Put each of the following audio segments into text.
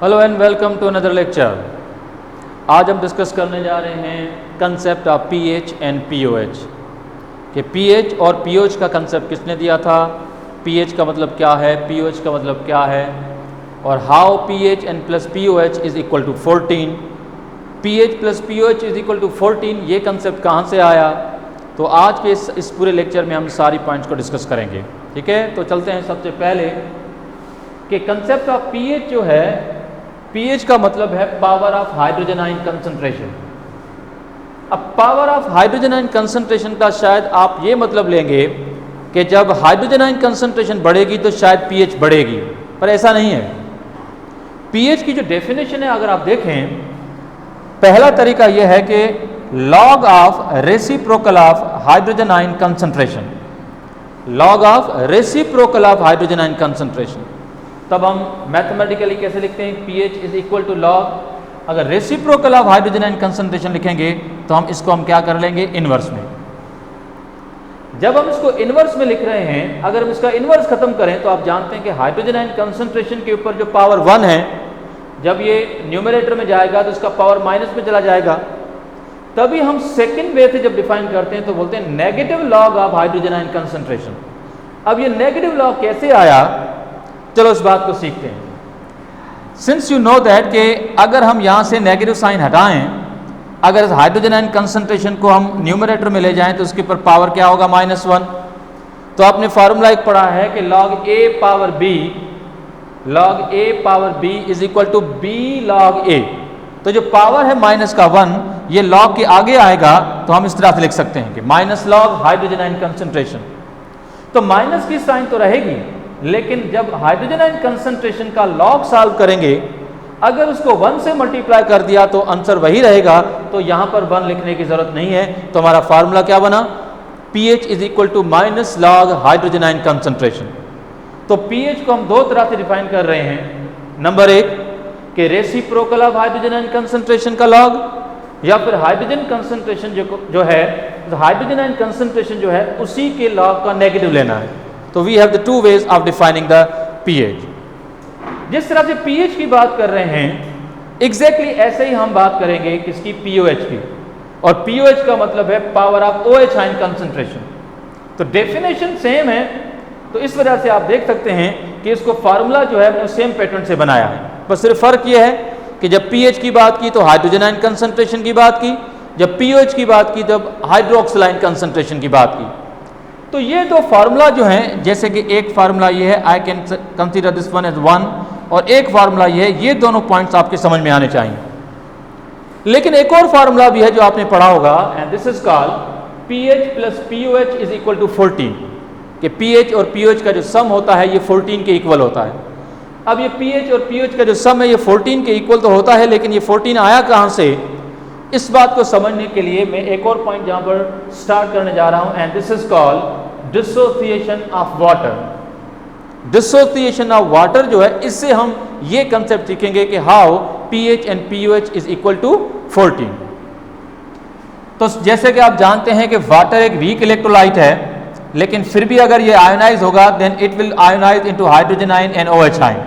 Hello and welcome to another lecture. आज हम discuss करने जा रहे हैं concept of pH and pOH कि पीएच और पीओएच का कंसेप्ट किसने दिया था, पीएच का मतलब क्या है, पीओएच का मतलब क्या है, और how pH and plus pOH is equal to 14, pH plus pOH is equal to 14, ये कंसेप्ट कहाँ से आया। तो आज के इस पूरे लेक्चर में हम सारी पॉइंट्स को डिस्कस करेंगे। ठीक है, तो चलते हैं सबसे पहले कि कंसेप्ट ऑफ पीएच जो है, पीएच का मतलब है power of hydrogen ion concentration. अब power of hydrogen ion concentration का शायद आप ये मतलब लेंगे कि जब हाइड्रोजन आयन कंसंट्रेशन बढ़ेगी तो शायद पीएच बढ़ेगी, पर ऐसा नहीं है। पीएच की जो डेफिनेशन है अगर आप देखें, पहला तरीका यह है कि log of reciprocal of hydrogen ion concentration, log of reciprocal of hydrogen ion concentration. तब हम मैथमेटिकली कैसे लिखते हैं, pH is equal to log, अगर reciprocal of hydrogen ion concentration लिखेंगे तो हम इसको क्या कर लेंगे, इनवर्स में। जब हम इसको इनवर्स में लिख रहे हैं, अगर हम इसका इनवर्स खत्म करें तो आप जानते हैं कि हाइड्रोजन आयन कंसंट्रेशन के ऊपर जो पावर 1 है, जब ये न्यूमरेटर में जाएगा तो इसका पावर माइनस में चला जाएगा। तभी हम सेकेंड वे से जब डिफाइन करते हैं तो बोलते हैं negative log of hydrogen ion concentration. अब ये नेगेटिव लॉग कैसे आया, चलो इस बात को सीखते हैं। सिंस यू नो दैट कि अगर हम यहाँ से नेगेटिव साइन हटाएं, अगर हाइड्रोजन आयन कंसंट्रेशन को हम न्यूमरेटर में ले जाएं तो उसके ऊपर पावर क्या होगा, -1। तो आपने फार्मूला एक पढ़ा है कि log a power b, log a power b is equal to b log a। तो जो पावर है माइनस का 1, ये log के आगे आएगा तो हम इस तरह से लिख सकते हैं कि minus log hydrogen ion concentration. तो माइनस की साइन तो रहेगी, लेकिन जब हाइड्रोजन आयन कंसंट्रेशन का लॉग सॉल्व करेंगे, अगर उसको 1 से मल्टीप्लाई कर दिया तो आंसर वही रहेगा, तो यहाँ पर 1 लिखने की जरूरत नहीं है। तो हमारा फार्मूला क्या बना, pH is equal to minus log hydrogen ion concentration. तो पीएच को हम दो तरह से डिफाइन कर रहे हैं। नंबर 1 कि reciprocal of hydrogen ion concentration का लॉग, या फिर हाइड्रोजन कंसंट्रेशन जो है, हाइड्रोजन आयन कंसंट्रेशन जो है उसी के लॉग का नेगेटिव लेना है। तो we have the two ways of defining the pH. जिस तरह से पीएच की बात कर रहे हैं, एग्जैक्टली ऐसे ही हम बात करेंगे किसकी, पीओएच की। और पीओएच का मतलब है power of OH ion concentration. तो डेफिनेशन सेम है, तो इस वजह से आप देख सकते हैं कि इसको फार्मूला जो है हमने सेम पैटर्न से बनाया है। बस सिर्फ फर्क यह है कि जब पीएच की बात की तो हाइड्रोजन आयन कंसंट्रेशन की बात की, जब पीओएच की बात की तब हाइड्रोक्सिल आयन कंसंट्रेशन की बात की। तो ये दो फार्मूला जो हैं, जैसे कि एक फार्मूला ये है, I can consider this one as 1, और एक फार्मूला ये है, ये दोनों पॉइंट्स आपके समझ में आने चाहिए। लेकिन एक और फार्मूला भी है जो आपने पढ़ा होगा, and this is called pH plus pOH is equal to 14, कि पीएच और पीओएच का जो सम होता है ये 14 के इक्वल होता है। अब ये पीएच और पीओएच का जो सम है ये 14 के इक्वल तो होता है, लेकिन ये 14 आया कहाँ से, इस बात को समझने के लिए मैं एक और पॉइंट जहां पर स्टार्ट करने जा रहा हूं, and this is called dissociation of water. Dissociation of water जो है, इससे हम ये कंसेप्ट सीखेंगे कि how pH and pOH is equal to 14। तो जैसे कि आप जानते हैं कि वाटर एक वीक इलेक्ट्रोलाइट है, लेकिन फिर भी अगर ये आयोनाइज होगा then it will ionise into hydrogen ion and OH ion.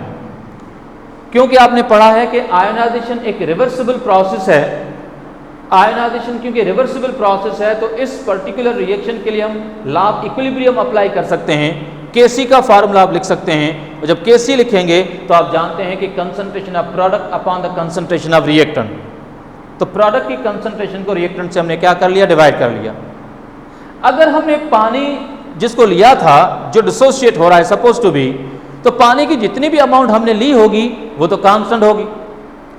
क्योंकि आपने पढ़ा है कि आयोनाइजेशन एक रिवर्सिबल प्रोसेस है। आयोनाइजेशन क्योंकि रिवर्सिबल प्रोसेस है, तो इस पर्टिकुलर रिएक्शन के लिए हम लॉ ऑफ इक्विलिब्रियम अप्लाई कर सकते हैं। केसी का फार्मूला आप लिख सकते हैं, और जब केसी लिखेंगे तो आप जानते हैं कि concentration of product upon the concentration of reactant. तो प्रोडक्ट की कंसंट्रेशन को रिएक्टेंट से हमने क्या कर लिया, डिवाइड कर लिया। अगर हमने पानी जिसको लिया था जो डिसोशिएट हो रहा है सपोज टू बी, तो पानी की जितनी भी अमाउंट हमने ली होगी वो तो कांस्टेंट होगी।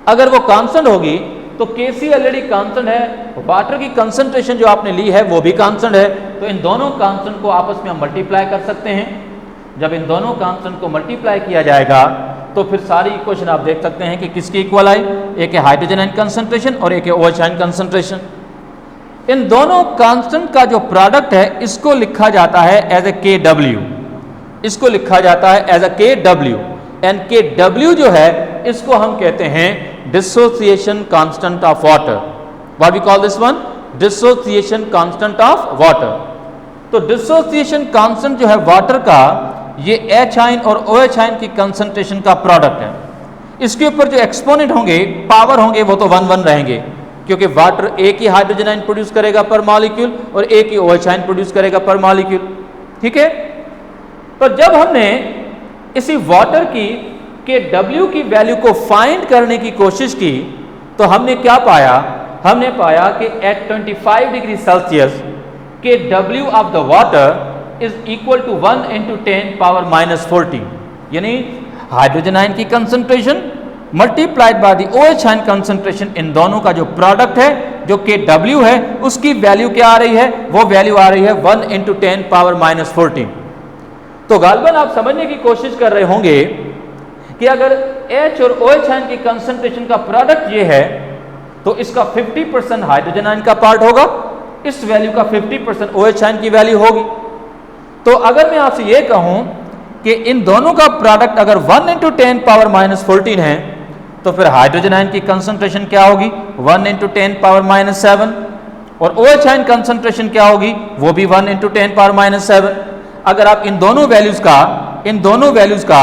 अगर वो कांस्टेंट होगी तो केसी ऑलरेडी कांस्टेंट है, वाटर की कंसंट्रेशन जो आपने ली है वो भी कांस्टेंट है। तो इन दोनों कांस्टेंट को आपस में हम मल्टीप्लाई कर सकते हैं। जब इन दोनों कांस्टेंट को मल्टीप्लाई किया जाएगा तो फिर सारी इक्वेशन आप देख सकते हैं कि किसकी इक्वल आई, एक है हाइड्रोजन आयन कंसंट्रेशन और एक है OH आयन कंसंट्रेशन। इन दोनों कांस्टेंट का जो प्रोडक्ट है इसको लिखा जाता है एज ए KW, इसको लिखा जाता है as a KW। And KW जो है इसको हम कहते हैं dissociation constant of water. What we call this one, dissociation constant of water. तो डिसोसिएशन कांस्टेंट जो है वाटर का, ये H आयन और OH आयन की कंसंट्रेशन का प्रोडक्ट है। इसके ऊपर जो एक्सपोनेंट होंगे, पावर होंगे, वो तो 1 1 रहेंगे, क्योंकि वाटर एक ही हाइड्रोजन आयन प्रोड्यूस करेगा पर मॉलिक्यूल और एक ही OH आयन प्रोड्यूस करेगा पर मॉलिक्यूल। ठीक है। पर जब हमने इसी वाटर की के W की वैल्यू को फाइंड करने की कोशिश की तो हमने क्या पाया? हमने पाया कि एट 25 डिग्री सेल्सियस के W of the water is equal to 1 × 10⁻⁻14, यानी हाइड्रोजन आयन की concentration multiplied by the OH ion concentration, इन दोनों का जो प्रोडक्ट है, जो कि W है, उसकी वैल्यू क्या आ रही है? वो वैल्यू आ रही है 1 × 10⁻⁻14। तो गालिबन आप समझने की कोशिश कर रहे होंगे कि अगर H और OH आयन की कंसंट्रेशन का प्रोडक्ट ये है तो इसका 50% हाइड्रोजन आयन का पार्ट होगा, इस वैल्यू का 50% OH आयन की वैल्यू होगी। तो अगर मैं आपसे ये कहूं कि इन दोनों का प्रोडक्ट अगर 1 × 10⁻⁻14 है तो फिर हाइड्रोजन आयन की कंसंट्रेशन क्या होगी? 1 × 10⁻⁻7। और OH आयन कंसंट्रेशन क्या होगी? वो भी 1 × 10⁻�7। अगर आप इन दोनों वैल्यूज का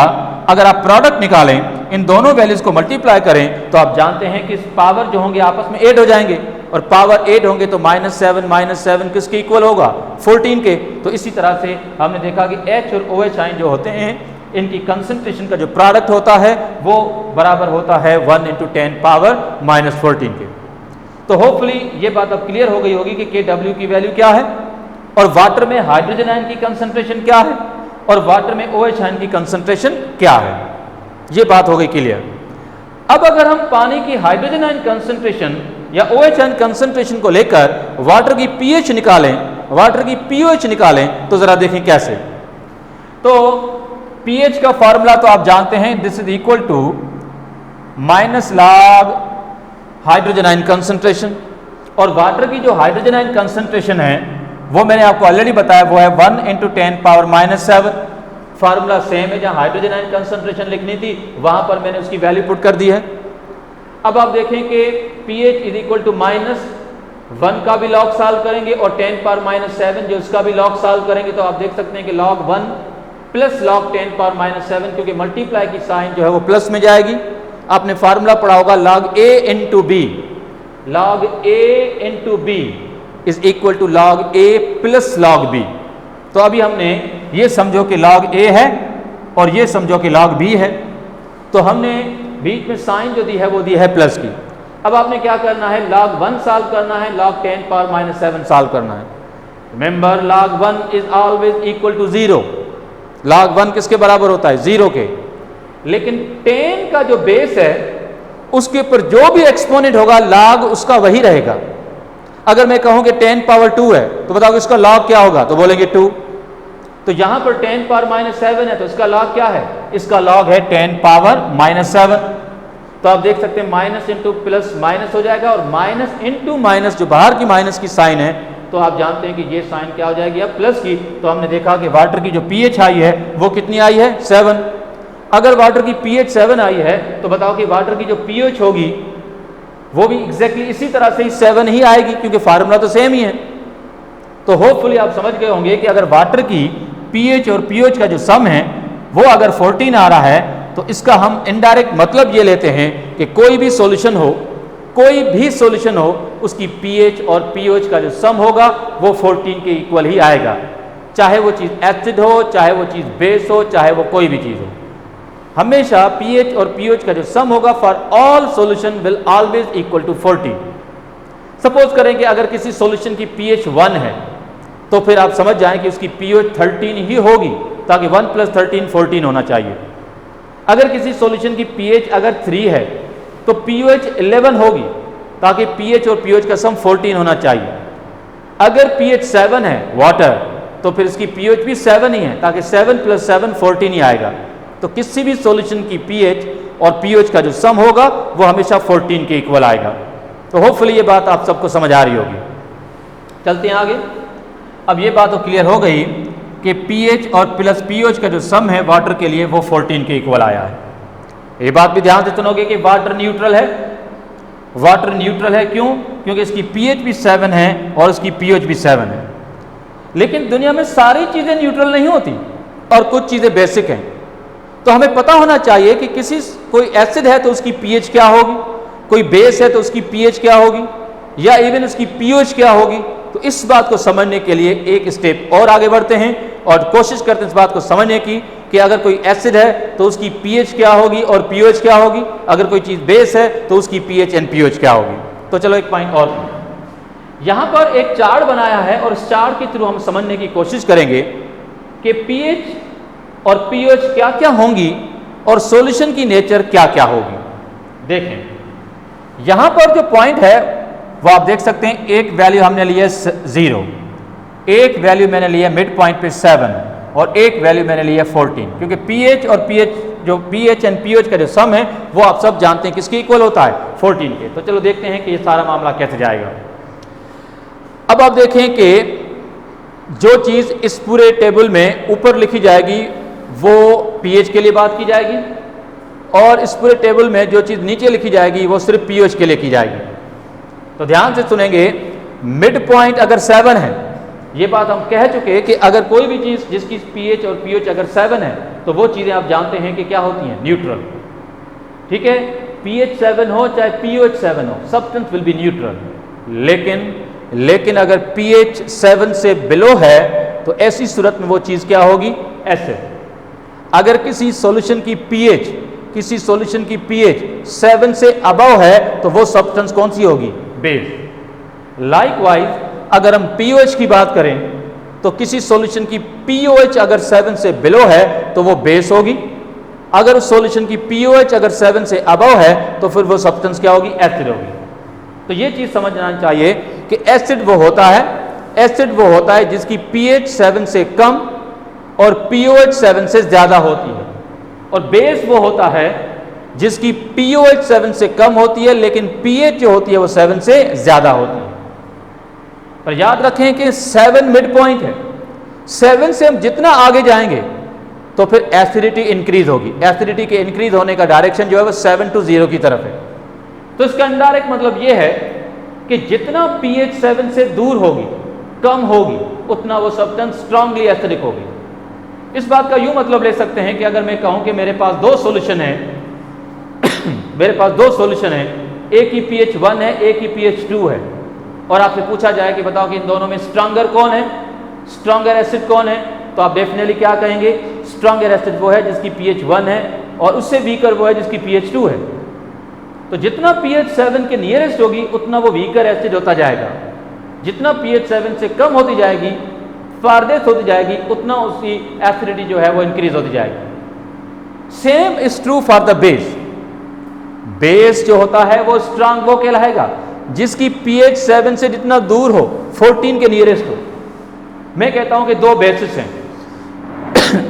अगर आप प्रोडक्ट निकालें, इन दोनों वैल्यूज को मल्टीप्लाई करें तो आप जानते हैं कि पावर जो होंगे आपस में 8 हो जाएंगे, और पावर 8 होंगे तो -7 किसके इक्वल होगा? 14 के। तो इसी तरह से हमने देखा कि H और OH आयन जो होते हैं, इनकी कंसंट्रेशन का जो प्रोडक्ट होता है वो बराबर होता है 1 × 10⁻⁻14 के। तो होपफुली ये बात अब क्लियर हो गई होगी कि KW की वैल्यू क्या है, और वाटर में हाइड्रोजन आयन की कंसंट्रेशन क्या है, और वाटर में OH आयन की कंसंट्रेशन क्या है। ये बात हो गई क्लियर। अब अगर हम पानी की हाइड्रोजन आयन कंसंट्रेशन या OH आयन कंसंट्रेशन को लेकर वाटर की pH निकालें, वाटर की pOH निकालें, तो जरा देखें कैसे। तो pH का फॉर्मूला तो आप जानते हैं, this is equal to -log hydrogen ion concentration, और वाटर की जो हाइड्रोजन आयन कंसंट्रेशन है वो मैंने आपको ऑलरेडी बताया, वो है 1 × 10⁻⁻7। फार्मूला सेम है, जहां हाइड्रोजन आयन कंसंट्रेशन लिखनी थी वहां पर मैंने उसकी वैल्यू पुट कर दी है। अब आप देखें कि pH इज इक्वल टू -1 का भी लॉग सॉल्व करेंगे और 10⁻⁻7 जो उसका भी लॉग सॉल्व करेंगे, तो आप देख सकते हैं कि log 1 प्लस log 10⁻⁻7, क्योंकि मल्टीप्लाई की साइन जो है वो प्लस में जाएगी। आपने फार्मूला पढ़ा होगा log A × B, log A × B is equal to log A plus log B। तो अभी हमने ये समझो कि log A है और ये समझो कि log B है, तो हमने बीच में साइन जो दी है वो दी है प्लस की। अब आपने क्या करना है? log 1 सॉल्व करना है, log 10⁻⁻7 सॉल्व करना है। Remember log 1 is always equal to 0। log 1 किसके बराबर होता है? 0 के। लेकिन 10 का जो बेस है उसके ऊपर जो भी एक्सपोनेंट होगा log उसका वही रहेगा। अगर मैं कहूं कि 10⁻2 है तो बताओ इसका log क्या होगा? तो बोलेंगे 2। तो यहां पर 10⁻⁻7 है तो इसका log क्या है? इसका log है 10⁻⁻7। तो आप देख सकते हैं माइनस इंटू प्लस माइनस हो जाएगा, और माइनस इंटू माइनस जो बाहर की माइनस की साइन है, तो आप जानते हैं कि ये साइन क्या हो जाएगी अब प्लस की। तो हमने देखा कि वाटर की जो pH आई है वो कितनी आई है? 7। अगर वाटर की pH 7 आई है तो बताओ कि वाटर की जो pH होगी वो भी एग्जैक्टली इसी तरह से ही 7 ही आएगी, क्योंकि फार्मूला तो सेम ही है। तो होपफुली आप समझ गए होंगे कि अगर वाटर की pH और pOH का जो सम है वो अगर 14 आ रहा है तो इसका हम इनडायरेक्ट मतलब ये लेते हैं कि कोई भी सॉल्यूशन हो उसकी pH और pOH का जो सम होगा वो 14 के इक्वल ही आएगा, चाहे वो चीज़ एसिड हो, चाहे वो चीज़ बेस हो, चाहे वो कोई भी चीज़ हो। हमेशा pH और pOH का जो सम होगा for all solution will always equal to 14। Suppose करें कि अगर किसी सॉल्यूशन की pH 1 है तो फिर आप समझ जाएं कि उसकी pOH 13 ही होगी, ताकि 1 + 13 14 होना चाहिए। अगर किसी सॉल्यूशन की pH अगर 3 है तो pOH 11 होगी, ताकि pH और pOH का सम 14 होना चाहिए। अगर pH 7 है वाटर तो फिर इसकी pOH भी 7 ही है, ताकि 7 + 7 14 ही आएगा। तो किसी भी सॉल्यूशन की pH और pOH का जो सम होगा वो हमेशा 14 के इक्वल आएगा। तो होपफुली ये बात आप सबको समझ आ रही होगी। चलते हैं आगे। अब ये बात तो क्लियर हो गई कि pH और प्लस pOH का जो सम है वाटर के लिए वो 14 के इक्वल आया है। ये बात भी ध्यान से सुनोगे कि वाटर न्यूट्रल है। वाटर न्यूट्रल है क्यों? क्योंकि इसकी pH भी 7 है और इसकी pOH भी 7 है। लेकिन दुनिया में सारी चीज़ें न्यूट्रल नहीं होती और कुछ चीज़ें बेसिक हैं। तो हमें पता होना चाहिए कि कोई एसिड है तो उसकी पीएच क्या होगी, कोई बेस है तो उसकी पीएच क्या होगी, या इवन उसकी पीओएच क्या होगी। तो इस बात को समझने के लिए एक स्टेप और आगे बढ़ते हैं और कोशिश करते हैं इस बात को समझने की कि अगर कोई एसिड है तो उसकी पीएच क्या होगी और पीओएच क्या होगी, अगर कोई चीज़ बेस है तो उसकी पीएच एंड पीओएच क्या होगी। तो चलो एक पॉइंट और, यहाँ पर एक चार्ट बनाया है और इस चार्ट के थ्रू हम समझने की कोशिश करेंगे कि पीएच और पीओएच क्या क्या होंगी और सॉल्यूशन की नेचर क्या क्या होगी। देखें यहाँ पर जो पॉइंट है वो आप देख सकते हैं, एक वैल्यू हमने लिया 0, एक वैल्यू मैंने लिया मिड पॉइंट पे 7 और एक वैल्यू मैंने लिया 14, क्योंकि पीएच और पीएच जो पीएच एंड पीओएच का जो सम है वो आप सब जानते हैं किसके इक्वल होता है, 14 के। तो चलो देखते हैं कि ये सारा मामला कैसे जाएगा। अब आप देखें कि जो चीज़ इस पूरे टेबल में ऊपर लिखी जाएगी वो पीएच के लिए बात की जाएगी और इस पूरे टेबल में जो चीज़ नीचे लिखी जाएगी वो सिर्फ पीओएच के लिए की जाएगी। तो ध्यान से सुनेंगे, मिड पॉइंट अगर 7 है, ये बात हम कह चुके कि अगर कोई भी चीज़ जिसकी पीएच और पीओएच अगर 7 है तो वो चीज़ें आप जानते हैं कि क्या होती हैं, न्यूट्रल। ठीक है, पीएच 7 हो चाहे पीओएच 7 हो, सब्सटेंस विल बी न्यूट्रल। लेकिन अगर पीएच 7 से बिलो है तो ऐसी सूरत में वो चीज़ क्या होगी, एसिड। अगर किसी सॉल्यूशन की पीएच 7 से अबव है तो वो सब्सटेंस कौन सी होगी, बेस। लाइकवाइज अगर हम पीओएच की बात करें तो किसी सॉल्यूशन की पीओएच अगर 7 से बिलो है तो वो बेस होगी। अगर उस सॉल्यूशन की पीओएच अगर 7 से अबव है तो फिर वो सब्सटेंस क्या होगी, एसिड होगी। तो ये चीज़ समझना चाहिए कि एसिड वो होता है जिसकी पीएच 7 से कम और पीओएच 7 से ज़्यादा होती है, और बेस वो होता है जिसकी पीओएच 7 से कम होती है लेकिन पीएच जो होती है वो 7 से ज़्यादा होती है। पर याद रखें कि 7 मिड पॉइंट है, 7 से हम जितना आगे जाएंगे तो फिर एसिडिटी इंक्रीज होगी। एसिडिटी के इंक्रीज होने का डायरेक्शन जो है वो 7 to 0 की तरफ है। तो इसका इनडायरेक्ट मतलब ये है कि जितना पीएच 7 से दूर होगी, कम होगी, उतना वो सब्सटेंस स्ट्रांगली एसिडिक होगी। इस बात का यूं मतलब ले सकते हैं कि अगर मैं कहूं कि मेरे पास दो सॉल्यूशन है एक की पीएच 1 है, एक की पीएच 2 है, और आपसे पूछा जाए कि बताओ कि इन दोनों में स्ट्रांगर कौन है, स्ट्रांगर एसिड कौन है, तो आप डेफिनेटली क्या कहेंगे, स्ट्रांगर एसिड वो है जिसकी पीएच 1 है और उससे वीकर वो है जिसकी पीएच 2 है। तो जितना पीएच 7 के नियरेस्ट होगी उतना वो वीकर एसिड होता जाएगा, जितना पीएच 7 से कम होती जाएगी, फारदेस्ट होती जाएगी, उतना उसकी एसिडिटी जो है वो इंक्रीज होती जाएगी। Same is true for the base. Base जो होता है वो स्ट्रांग वो कहलाएगा जिसकी पीएच 7 से जितना दूर हो, 14 के नियरेस्ट हो। मैं कहता हूं कि दो बेसिस हैं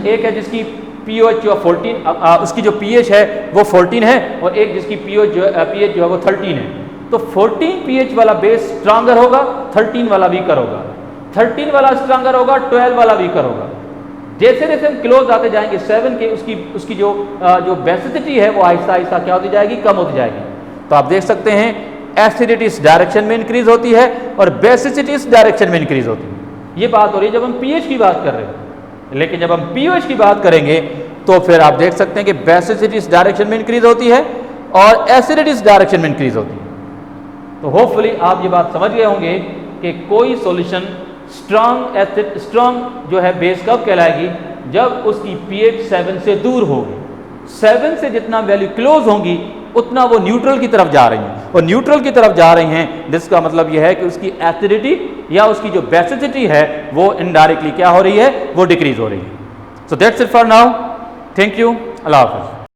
एक है जिसकी पीओएच जो 14 उसकी जो पीएच है वो 14 है, और एक जिसकी पीएच जो है वो 13 है। तो 14 पीएच वाला बेस स्ट्रांगर होगा, 13 वाला वीकर होगा। 13 वाला स्ट्रांगर होगा, 12 वाला वीकर होगा। जैसे जैसे हम क्लोज आते जाएंगे 7 के, उसकी जो बेसिसिटी है वो आहिस्ता आहिस्ता क्या होती जाएगी, कम होती जाएगी। तो आप देख सकते हैं एसिडिटी इस डायरेक्शन में इंक्रीज होती है और बेसिसिटी इस डायरेक्शन में इंक्रीज होती है। ये बात हो रही है जब हम पीएच की बात कर रहे हैं। लेकिन जब हम पीओएच की बात करेंगे तो फिर आप देख सकते हैं कि बेसिसिटी इस डायरेक्शन में इंक्रीज होती है और एसिडिटी इस डायरेक्शन में इंक्रीज होती है। तो होपफुली आप ये बात समझ गए होंगे कि कोई सॉल्यूशन स्ट्रॉन्ग जो है बेस कब कहलाएगी, जब उसकी पीएच 7 से दूर होगी। 7 से जितना वैल्यू क्लोज होंगी उतना वो न्यूट्रल की तरफ जा रही हैं, और न्यूट्रल की तरफ जा रही हैं जिसका मतलब यह है कि उसकी एसिडिटी या उसकी जो बेसिसिटी है वो इनडायरेक्टली क्या हो रही है, वो डिक्रीज हो रही है। So that's it for now. Thank you. अल्लाह हाफ़िज़।